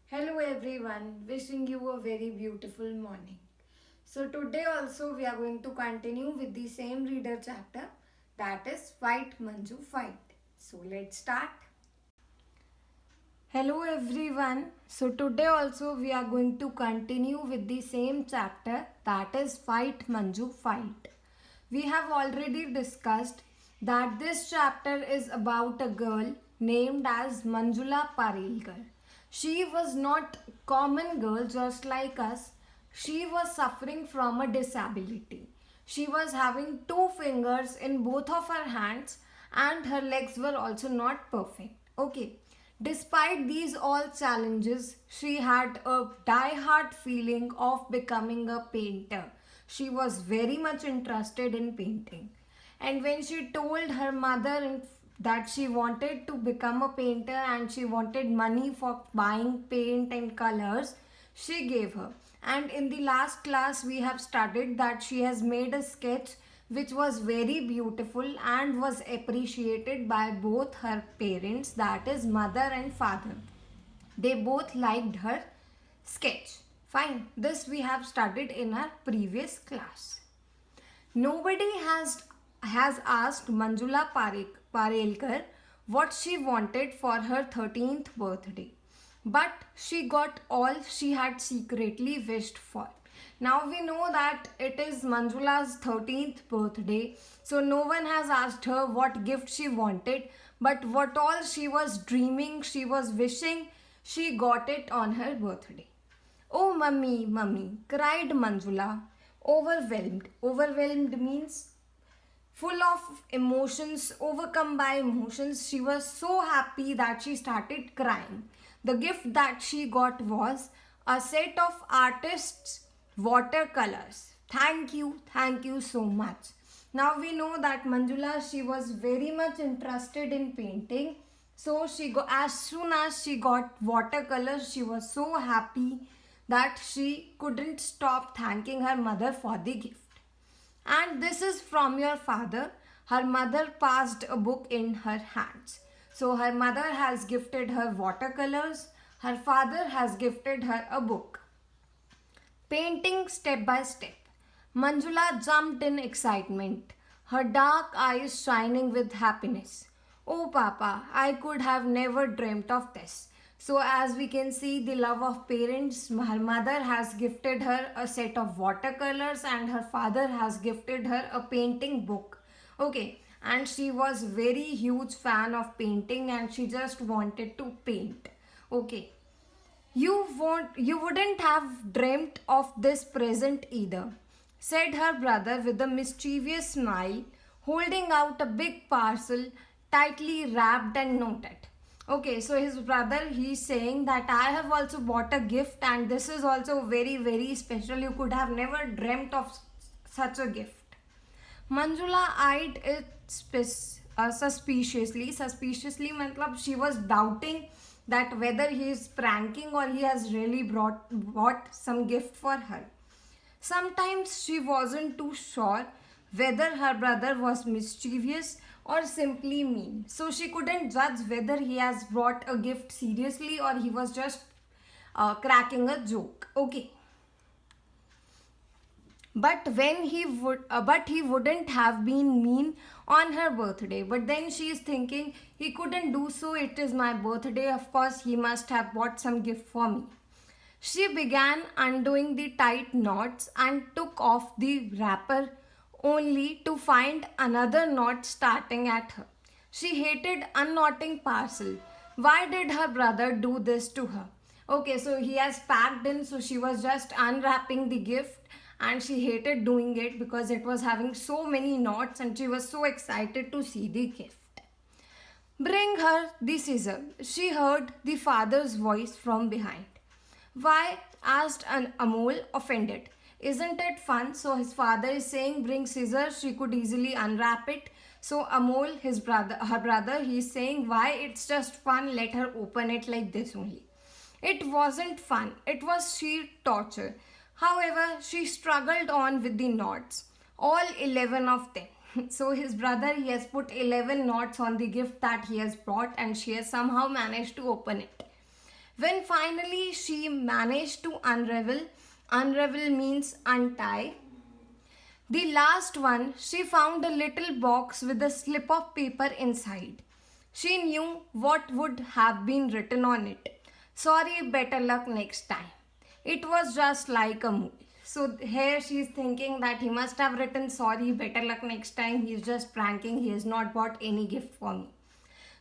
Hello everyone, wishing you a very beautiful morning. So today also we are going to continue with the same reader chapter, that is Fight Manju Fight. So let's start. Hello everyone. So today also we are going to continue with the same chapter, that is Fight Manju Fight. We have already discussed that this chapter is about a girl named as Manjula Parelkar. She was not a common girl just like us. She was suffering from a disability. She was having two fingers in both of her hands and her legs were also not perfect. Okay. Despite these all challenges, she had a die-hard feeling of becoming a painter. She was very much interested in painting. And when she told her mother that she wanted to become a painter and she wanted money for buying paint and colors, she gave her. And in the last class, we have studied that she has made a sketch which was very beautiful and was appreciated by both her parents, that is, mother and father. They both liked her sketch. Fine, this we have studied in our previous class. Nobody has asked Manjula Parelkar what she wanted for her 13th birthday. But she got all she had secretly wished for. Now we know that it is Manjula's 13th birthday, so no one has asked her what gift she wanted, but what all she was dreaming, she was wishing, she got it on her birthday. Oh, mummy, mummy, cried Manjula, overwhelmed. Overwhelmed means full of emotions, overcome by emotions. She was so happy that she started crying. The gift that she got was a set of artists' watercolors. Thank you so much. Now we know that Manjula, she was very much interested in painting. So as soon as she got watercolors, she was so happy that she couldn't stop thanking her mother for the gift. And this is from your father. Her mother passed a book in her hands. So her mother has gifted her watercolors. Her father has gifted her a book. Painting step by step. Manjula jumped in excitement, her dark eyes shining with happiness. Oh, Papa, I could have never dreamt of this. So, as we can see, the love of parents, her mother has gifted her a set of watercolors and her father has gifted her a painting book. Okay, and she was very huge fan of painting and she just wanted to paint. Okay, you wouldn't have dreamt of this present either, said her brother with a mischievous smile, holding out a big parcel tightly wrapped and noted. Okay, so his brother, he's saying that I have also bought a gift and this is also very, very special. You could have never dreamt of such a gift. Manjula eyed it suspiciously. Suspiciously, matlab she was doubting that whether he is pranking or he has really bought some gift for her. Sometimes she wasn't too sure whether her brother was mischievous or simply mean. So she couldn't judge whether he has brought a gift seriously or he was just cracking a joke. Okay. But he wouldn't have been mean on her birthday. But then she is thinking he couldn't do so. It is my birthday. Of course, he must have bought some gift for me. She began undoing the tight knots and took off the wrapper only to find another knot starting at her. She hated unknotting parcel. Why did her brother do this to her? Okay, so he has packed in, so she was just unwrapping the gift and she hated doing it because it was having so many knots and she was so excited to see the gift. Bring her the scissor. She heard the father's voice from behind. Why? Asked an Amol, offended. Isn't it fun? So his father is saying bring scissors, she could easily unwrap it. So Amol, her brother, he's saying why? It's just fun, let her open it like this only. It wasn't fun, it was sheer torture. However, she struggled on with the knots, all 11 of them. So his brother, he has put 11 knots on the gift that he has brought and she has somehow managed to open it. When finally she managed to unravel means untie, the last one, she found a little box with a slip of paper inside. She knew what would have been written on it. Sorry, better luck next time. It was just like a movie. So here she is thinking that he must have written sorry, better luck next time. He is just pranking. He has not bought any gift for me.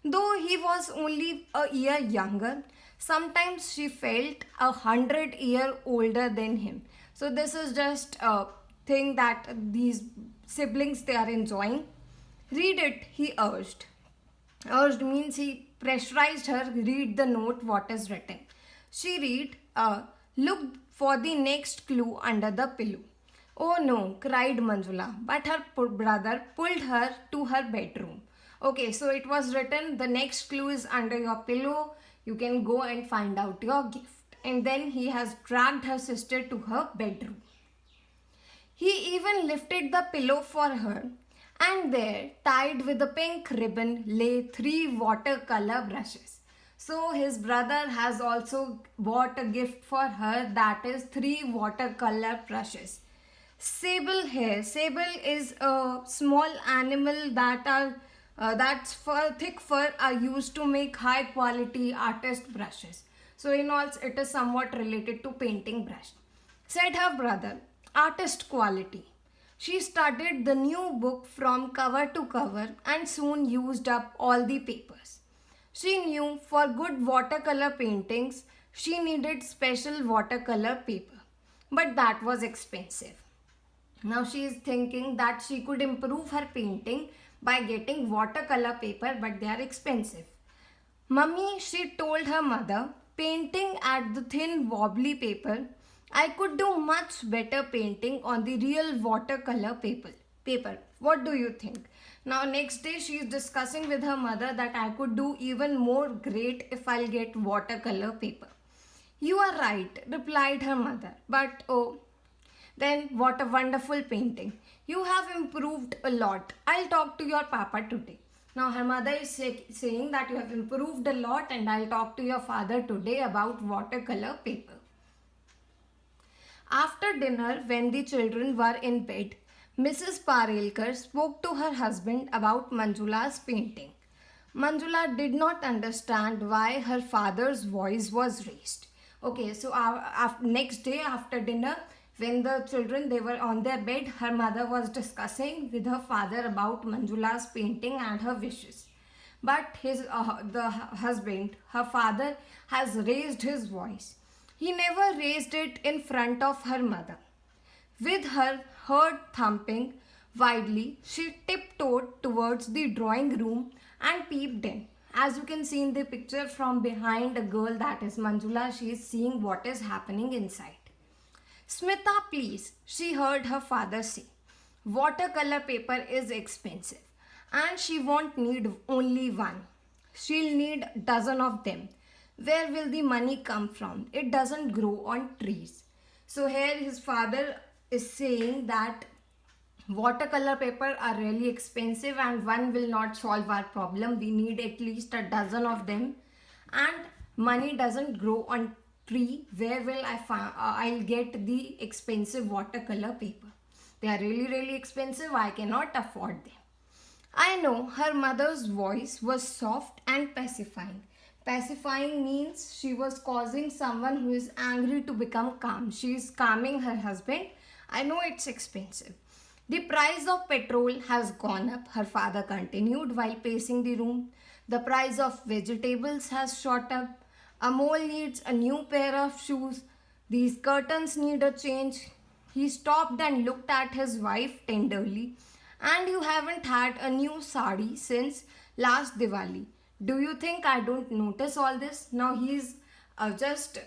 Though he was only a year younger, sometimes she felt 100 years older than him. So this is just a thing that these siblings they are enjoying. Read it, he urged. Urged means he pressurized her, read the note what is written. She looked for the next clue under the pillow. Oh no, cried Manjula, but her brother pulled her to her bedroom. Okay, so it was written, the next clue is under your pillow. You can go and find out your gift. And then he has dragged her sister to her bedroom. He even lifted the pillow for her, and there, tied with a pink ribbon, lay 3 watercolor brushes. So his brother has also bought a gift for her, that is 3 watercolor brushes. Sable hair. Sable is a small animal that's thick fur are used to make high quality artist brushes. So in all, it is somewhat related to painting brush. Said her brother, artist quality. She studied the new book from cover to cover and soon used up all the papers. She knew for good watercolor paintings, she needed special watercolor paper. But that was expensive. Now she is thinking that she could improve her painting by getting watercolor paper, but they are expensive. Mummy, she told her mother, painting at the thin wobbly paper, I could do much better painting on the real watercolor paper. What do you think? Now next day she is discussing with her mother that I could do even more great if I'll get watercolor paper. You are right, replied her mother. But oh, then what a wonderful painting. You have improved a lot. I'll talk to your papa today. Now her mother is saying that you have improved a lot and I'll talk to your father today about watercolor paper. After dinner, when the children were in bed, Mrs. Parelkar spoke to her husband about Manjula's painting. Manjula did not understand why her father's voice was raised. Okay, so next day after dinner, when the children they were on their bed, her mother was discussing with her father about Manjula's painting and her wishes. But the husband, her father, has raised his voice. He never raised it in front of her mother. With her heart thumping wildly, she tiptoed towards the drawing room and peeped in. As you can see in the picture from behind a girl, that is Manjula, she is seeing what is happening inside. Smita, please, she heard her father say. Watercolor paper is expensive and she won't need only one. She'll need a dozen of them. Where will the money come from? It doesn't grow on trees. So here his father is saying that watercolor paper are really expensive and one will not solve our problem. We need at least a dozen of them, and money doesn't grow on tree. Where will I'll get the expensive watercolor paper? They are really expensive. I cannot afford them. I know. Her mother's voice was soft and pacifying. Pacifying means she was causing someone who is angry to become calm. She is calming her husband. I know it's expensive. The price of petrol has gone up, her father continued while pacing the room. The price of vegetables has shot up. Amol needs a new pair of shoes. These curtains need a change. He stopped and looked at his wife tenderly. And you haven't had a new sari since last Diwali. Do you think I don't notice all this? Now he's just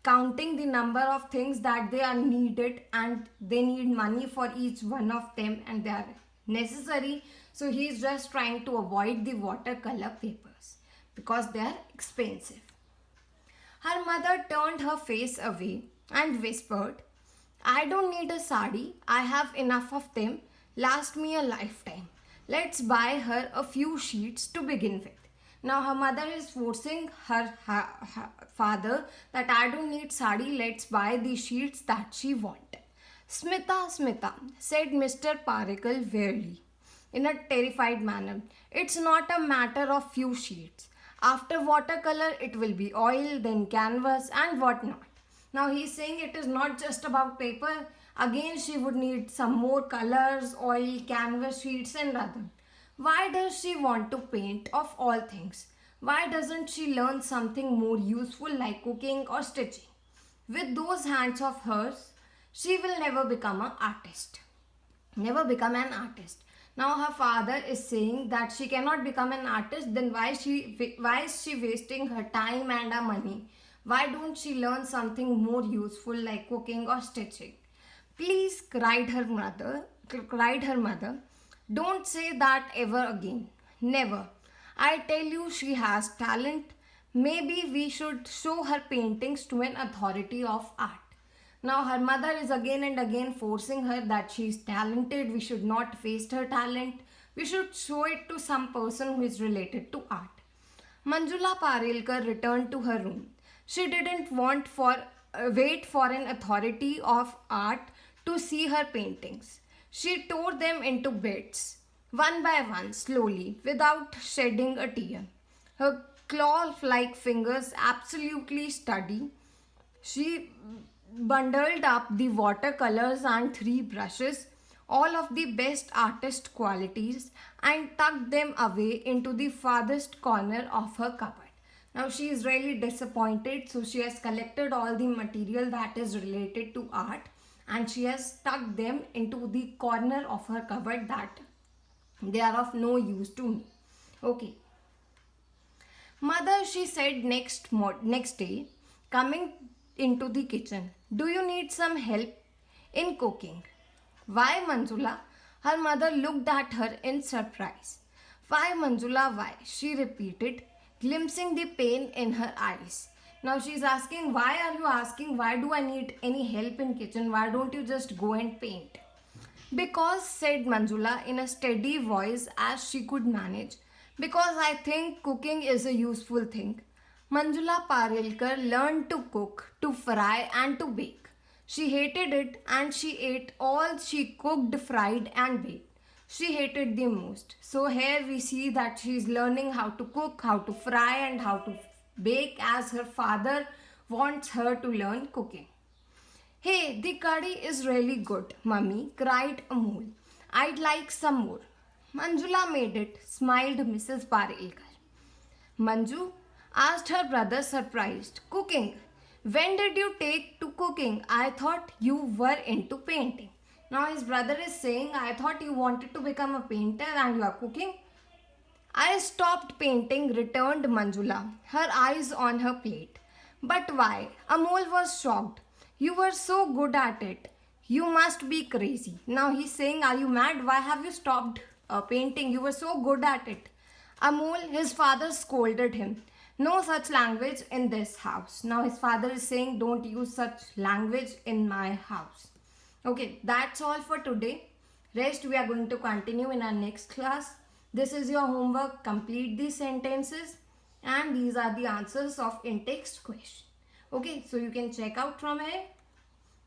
counting the number of things that they are needed and they need money for each one of them and they are necessary. So he's just trying to avoid the watercolor papers because they are expensive. Her mother turned her face away and whispered, I don't need a sari. I have enough of them. Last me a lifetime. Let's buy her a few sheets to begin with. Now her mother is forcing her father that I don't need sari, let's buy the sheets that she want. Smita, Smita, said Mr. Parikal wearily, in a terrified manner. It's not a matter of few sheets. After watercolor, it will be oil, then canvas, and whatnot. Now he's saying it is not just about paper. Again, she would need some more colors, oil, canvas sheets, and other. Why does she want to paint of all things? Why doesn't she learn something more useful like cooking or stitching? With those hands of hers, she will never become an artist. Never become an artist. Now her father is saying that she cannot become an artist, then why is she wasting her time and her money? Why don't she learn something more useful like cooking or stitching? Please, cried her mother. Don't say that ever again. Never. I tell you she has talent. Maybe we should show her paintings to an authority of art. Now her mother is again and again forcing her that she is talented. We should not waste her talent. We should show it to some person who is related to art. Manjula Parelkar returned to her room. She didn't wait for an authority of art to see her paintings. She tore them into bits, one by one, slowly, without shedding a tear. Her claw-like fingers absolutely steady. She bundled up the watercolors and 3 brushes, all of the best artist qualities, and tucked them away into the farthest corner of her cupboard. Now she is really disappointed, so she has collected all the material that is related to art and she has tucked them into the corner of her cupboard that they are of no use to me. Okay. Mother, she said next day, coming into the kitchen, do you need some help in cooking? Why, Manjula? Her mother looked at her in surprise. Why, Manjula, why? She repeated, glimpsing the pain in her eyes. Now she's asking, why are you asking? Why do I need any help in kitchen? Why don't you just go and paint? Because, said Manjula in a steady voice as she could manage, because I think cooking is a useful thing. Manjula Parelkar learned to cook, to fry and to bake. She hated it and she ate all she cooked, fried and baked. She hated the most. So here we see that she is learning how to cook, how to fry and how to bake as her father wants her to learn cooking. Hey, the curry is really good, Mummy, cried Amol. I'd like some more. Manjula made it, smiled Mrs. Parelkar. Manju asked her brother surprised. Cooking? When did you take to cooking? I thought you were into painting. Now his brother is saying, I thought you wanted to become a painter and you are cooking. I stopped painting, returned Manjula, her eyes on her plate. But why? Amol was shocked. You were so good at it. You must be crazy. Now he's saying, are you mad? Why have you stopped painting? You were so good at it. Amol, his father scolded him. No such language in this house. Now his father is saying, don't use such language in my house. Okay, that's all for today. Rest we are going to continue in our next class. This is your homework. Complete these sentences and these are the answers of in-text question. Okay, so you can check out from here.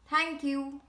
Thank you.